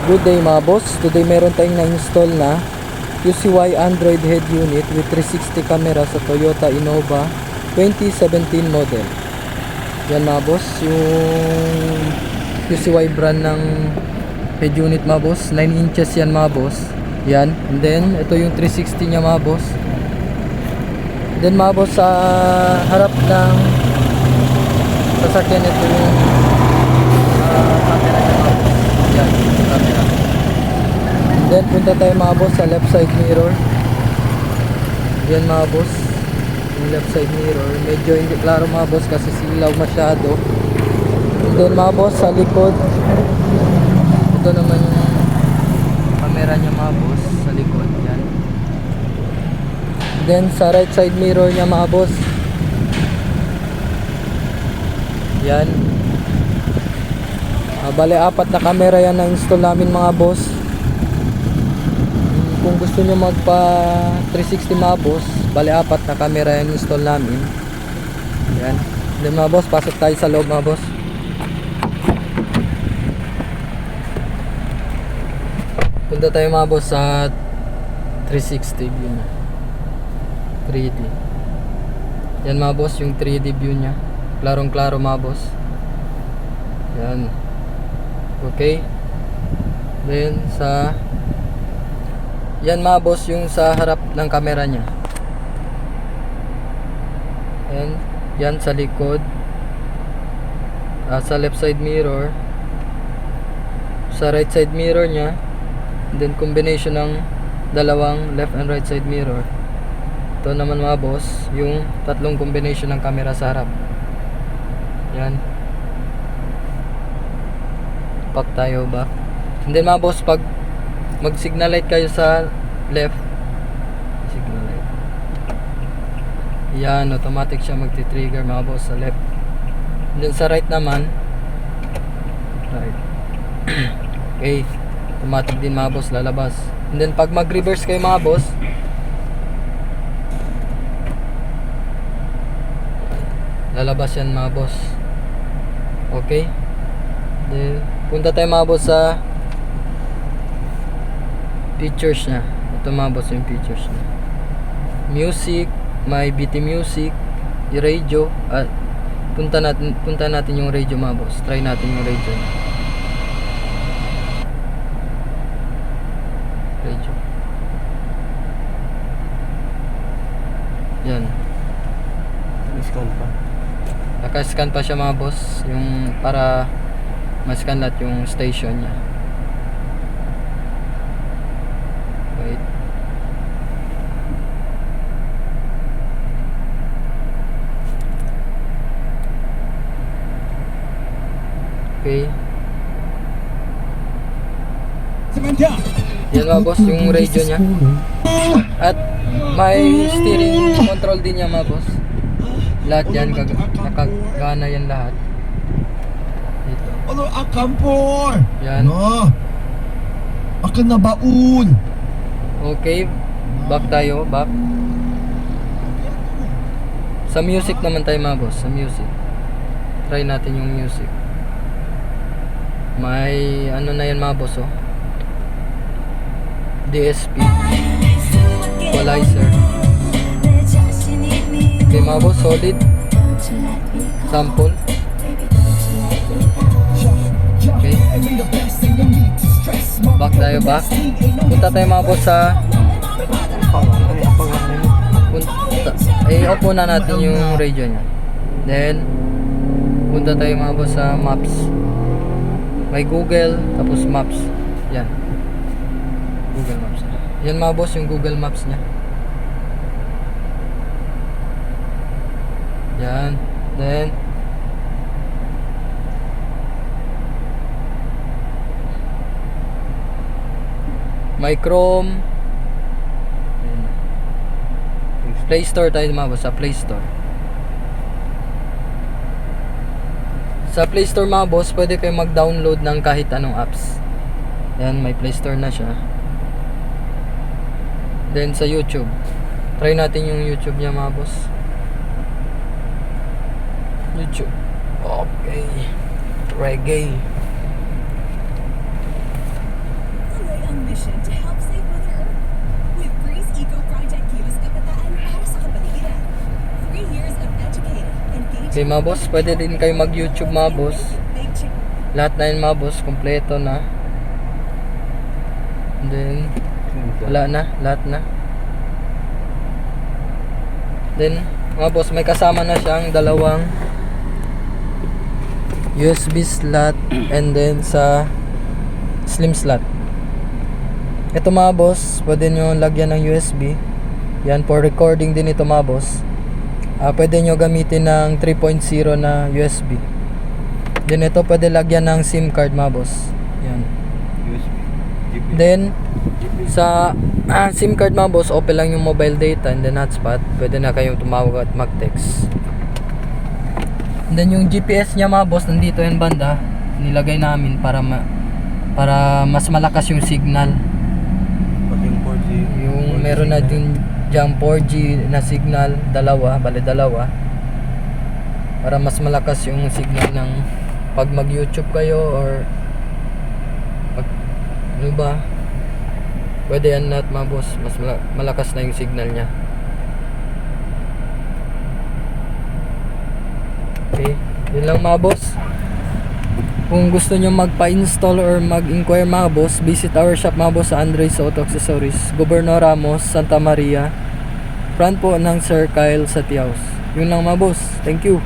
Good day mga boss. Today meron tayong na-install na UCY Android head unit with 360 camera sa Toyota Innova 2017 model. Yan mga boss, yung UCY brand ng head unit mga boss. 9 inches yan mga boss. Yan. And then ito yung 360 nya mga boss. Then mga boss, sa harap ng sasakyan ito yung camera nya mga boss. Yan, camera. And then punta tayo mga boss sa left side mirror. Yan mga boss, yung left side mirror. Medyo hindi klaro mga boss kasi silaw masyado. And then mga boss, sa likod, ito naman yung camera nya mga boss, sa likod. Yan. And then sa right side mirror nya mga boss, yan. Bale, 4 na camera yan na install namin mga boss. Kung gusto nyo magpa 360 mga boss, bale 4 na camera yan install namin. Yan. Then mga boss, pasok tayo sa loob mga boss. Punta tayo mga boss sa 360 view nya, 3D. Yan mga boss, yung 3D view nya. Klarong klaro mga boss. Yan. Okay. Then sa yan mga boss, yung sa harap ng camera nya. And yan sa likod, sa left side mirror, sa right side mirror nya. And then combination ng dalawang left and right side mirror. Ito naman mga boss, yung tatlong combination ng camera sa harap. Yan. Back tayo, back. And then mga boss, pag mag signal light kayo sa left, signal light, yan, automatic siya magti-trigger mga boss sa left. And then sa right naman, right. Okay, automatic din mga boss, lalabas. And then pag mag-reverse kayo mga boss, lalabas yan mga boss. Okay. Then punta tayo mga boss sa features nya. Ito mga boss yung features nya. Music, may BT music, yung radio. Punta natin yung radio mga boss. Try natin yung radio nya. Radio. Yan. Scan pa. Naka-scan pa siya mga boss, yung para ma-scan lahat yung station niya. Wait. Okay. Yan mga boss, yung radio niya. At may steering control din niya mga boss. Lahat yan, nakagana yan lahat. Dito. Ano, akampor! Yan. No. Akan na baon! Okay, back tayo, back. Sa music naman tayo mga boss, sa music. Try natin yung music. May ano na yan mga boss, oh. DSP, equalizer. Okay mga boss, solid. Sample. Okay. Back tayo, back. Punta tayo mga boss sa i-off muna natin yung radio nya. Then punta tayo mga boss sa maps. May Google, tapos maps. Yan, Google Maps. Yan mga boss, yung Google Maps nya. Yan. Then may Chrome. Play Store tayo mga boss, sa Play Store. Sa Play Store mga boss, pwede kayo mag-download ng kahit anong apps. Yan, may Play Store na siya. Then sa YouTube, try natin yung YouTube niya mga boss. YouTube. Okay. Reggae. solution to help save Mother Earth. With Breeze Eco Project Kilos Kabataan para sa kapaligiran. 3 years of educating, engaging... Okay mga boss, pwede din kayo mag-YouTube mga boss. Big change. Lahat na yun mga boss, kompleto na. And then, wala na, lahat na. Then, mga boss, may kasama na siyang dalawang USB slot and then sa slim slot. Ito mga boss, pwede nyo lagyan ng USB. Yan, for recording din ito mga boss. Pwede nyo gamitin ng 3.0 na USB. Then ito pwede lagyan ng SIM card mga boss. Yan. USB. Then sa SIM card mga boss, open lang yung mobile data and then hotspot. Pwede na kayong tumawag at mag-text. And then yung GPS niya mga boss, nandito yung banda. Nilagay namin para mas malakas yung signal. Pag yung 4G. Yung meron na din dyan 4G na signal, dalawa. Para mas malakas yung signal ng pag mag-YouTube kayo or ano ba? Pwede yan lahat mga boss. Mas malakas na yung signal niya. Okay, yun lang mga boss. Kung gusto nyo magpa-install or mag-inquire mga boss, visit our shop mga boss sa Andres Auto Accessories, Gobernador Ramos, Santa Maria, front po ng Sir Kyle Satiaus. Yun lang mga boss. Thank you.